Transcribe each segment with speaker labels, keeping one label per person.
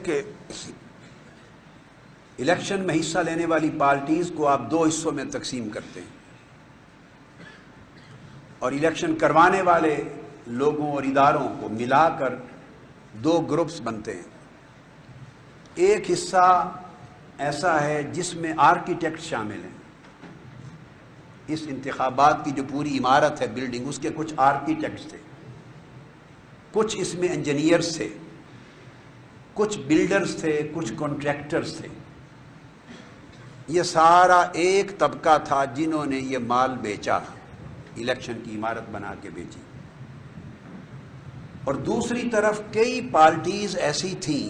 Speaker 1: کہ الیکشن میں حصہ لینے والی پارٹیز کو آپ دو حصوں میں تقسیم کرتے ہیں اور الیکشن کروانے والے لوگوں اور اداروں کو ملا کر دو گروپس بنتے ہیں. ایک حصہ ایسا ہے جس میں آرکیٹیکٹ شامل ہیں. اس انتخابات کی جو پوری عمارت ہے بلڈنگ، اس کے کچھ آرکیٹیکٹس تھے، کچھ اس میں انجینئرز تھے، کچھ بلڈرز تھے، کچھ کانٹریکٹرز تھے. یہ سارا ایک طبقہ تھا جنہوں نے یہ مال بیچا، الیکشن کی عمارت بنا کے بیچی. اور دوسری طرف کئی پارٹیز ایسی تھیں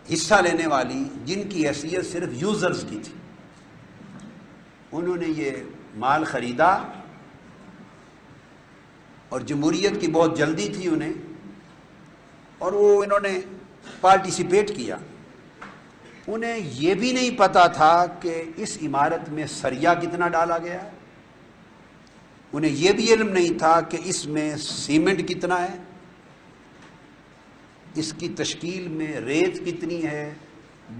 Speaker 1: حصہ لینے والی جن کی حیثیت صرف یوزرز کی تھی. انہوں نے یہ مال خریدا اور جمہوریت کی بہت جلدی تھی انہیں، اور انہوں نے پارٹیسپیٹ کیا. انہیں یہ بھی نہیں پتا تھا کہ اس عمارت میں سریا کتنا ڈالا گیا ہے، انہیں یہ بھی علم نہیں تھا کہ اس میں سیمنٹ کتنا ہے، اس کی تشکیل میں ریت کتنی ہے،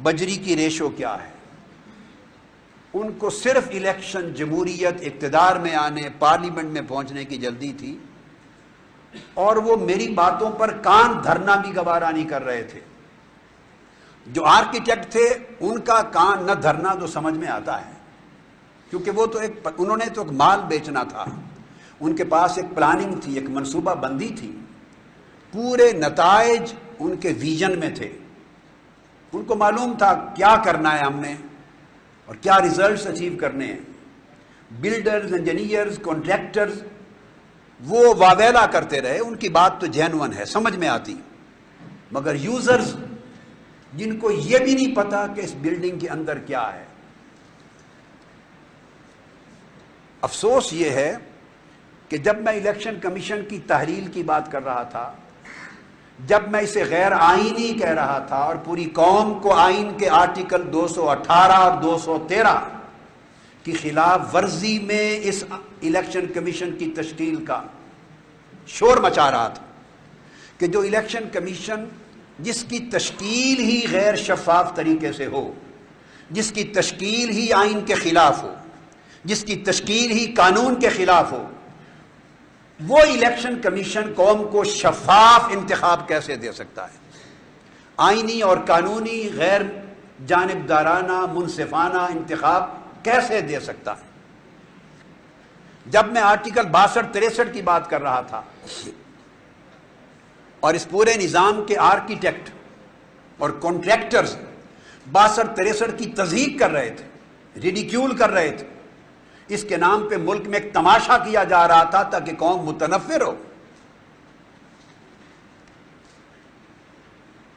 Speaker 1: بجری کی ریشو کیا ہے. ان کو صرف الیکشن، جمہوریت، اقتدار میں آنے، پارلیمنٹ میں پہنچنے کی جلدی تھی، اور وہ میری باتوں پر کان دھرنا بھی گوارا نہیں کر رہے تھے. جو آرکیٹیکٹ تھے ان کا کان نہ دھرنا تو سمجھ میں آتا ہے، کیونکہ وہ تو انہوں نے تو ایک مال بیچنا تھا. ان کے پاس ایک پلاننگ تھی، ایک منصوبہ بندی تھی، پورے نتائج ان کے ویژن میں تھے. ان کو معلوم تھا کیا کرنا ہے ہم نے اور کیا ریزلٹس اچیو کرنے ہیں. بلڈرز، انجینئرز، کانٹریکٹرز وہ واویلا کرتے رہے، ان کی بات تو جینون ہے، سمجھ میں آتی. مگر یوزرز جن کو یہ بھی نہیں پتا کہ اس بلڈنگ کے اندر کیا ہے. افسوس یہ ہے کہ جب میں الیکشن کمیشن کی تحلیل کی بات کر رہا تھا، جب میں اسے غیر آئینی کہہ رہا تھا اور پوری قوم کو آئین کے آرٹیکل 218 اور 213 کی خلاف ورزی میں اس الیکشن کمیشن کی تشکیل کا شور مچا رہا تھا کہ جو الیکشن کمیشن جس کی تشکیل ہی غیر شفاف طریقے سے ہو، جس کی تشکیل ہی آئین کے خلاف ہو، جس کی تشکیل ہی قانون کے خلاف ہو، وہ الیکشن کمیشن قوم کو شفاف انتخاب کیسے دے سکتا ہے؟ آئینی اور قانونی غیر جانبدارانہ منصفانہ انتخاب کیسے دے سکتا ہے؟ جب میں آرٹیکل 62-63 کی بات کر رہا تھا اور اس پورے نظام کے آرکیٹیکٹ اور کانٹریکٹرز 62-63 کی تضحیق کر رہے تھے، ریڈیکیول کر رہے تھے، اس کے نام پہ ملک میں ایک تماشا کیا جا رہا تھا تاکہ قوم متنفر ہو.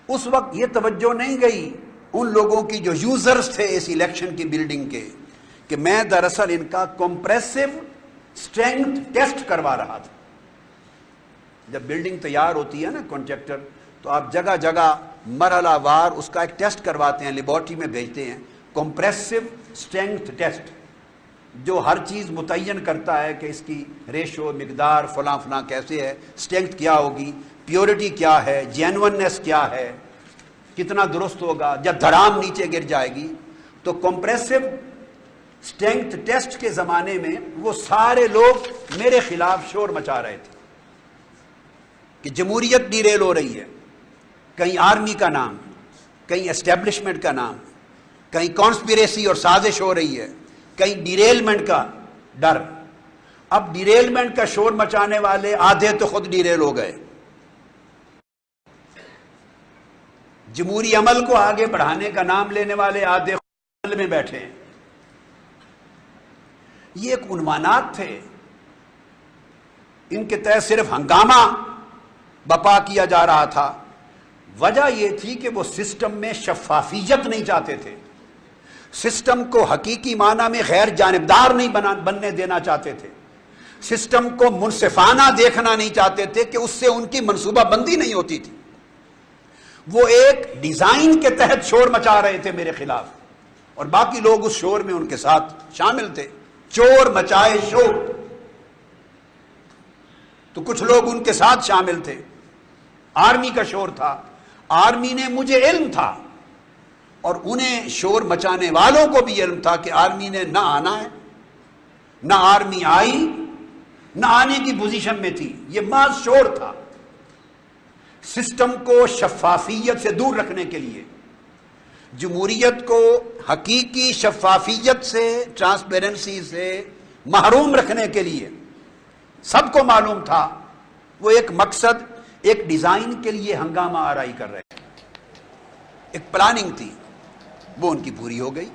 Speaker 1: اس وقت یہ توجہ نہیں گئی ان لوگوں کی جو یوزرز تھے اس الیکشن کی بلڈنگ کے، کہ میں دراصل ان کا کمپریسو اسٹرینتھ ٹیسٹ کروا رہا تھا. جب بلڈنگ تیار ہوتی ہے نا کانٹریکٹر، تو آپ جگہ جگہ مرحلہ وار اس کا ایک ٹیسٹ کرواتے ہیں، لیبارٹری میں بھیجتے ہیں، کمپریسو اسٹرینتھ ٹیسٹ، جو ہر چیز متعین کرتا ہے کہ اس کی ریشو، مقدار فلاں فلاں کیسے ہے، اسٹرینتھ کیا ہوگی، پیورٹی کیا ہے، جینوننس کیا ہے، کتنا درست ہوگا، جب دھڑام نیچے گر جائے گی. تو کمپریسو اسٹرینتھ ٹیسٹ کے زمانے میں وہ سارے لوگ میرے خلاف شور مچا رہے تھے کہ جمہوریت ڈیریل ہو رہی ہے. کہیں آرمی کا نام، کہیں اسٹیبلشمنٹ کا نام، کہیں کانسپیریسی اور سازش ہو رہی ہے، کہیں ڈیریلمنٹ کا ڈر. اب ڈیریلمنٹ کا شور مچانے والے آدھے تو خود ڈیریل ہو گئے، جمہوری عمل کو آگے بڑھانے کا نام لینے والے آدھے خود میں بیٹھے ہیں. یہ ایک عنوانات تھے، ان کے تحت صرف ہنگامہ بپا کیا جا رہا تھا. وجہ یہ تھی کہ وہ سسٹم میں شفافیت نہیں چاہتے تھے، سسٹم کو حقیقی معنی میں غیر جانبدار نہیں بننے دینا چاہتے تھے، سسٹم کو منصفانہ دیکھنا نہیں چاہتے تھے کہ اس سے ان کی منصوبہ بندی نہیں ہوتی تھی. وہ ایک ڈیزائن کے تحت شور مچا رہے تھے میرے خلاف، اور باقی لوگ اس شور میں ان کے ساتھ شامل تھے. چور مچائے شور، تو کچھ لوگ ان کے ساتھ شامل تھے. آرمی کا شور تھا، آرمی نے مجھے علم تھا اور انہیں شور مچانے والوں کو بھی علم تھا کہ آرمی نے نہ آنا ہے، نہ آرمی آئی، نہ آنے کی پوزیشن میں تھی، یہ محض شور تھا۔ سسٹم کو شفافیت سے دور رکھنے کے لیے، جمہوریت کو حقیقی شفافیت سے، ٹرانسپیرنسی سے محروم رکھنے کے لیے سب کو معلوم تھا وہ ایک مقصد، ایک ڈیزائن کے لیے ہنگامہ آرائی کر رہے ہیں، ایک پلاننگ تھی، وہ ان کی پوری ہو گئی۔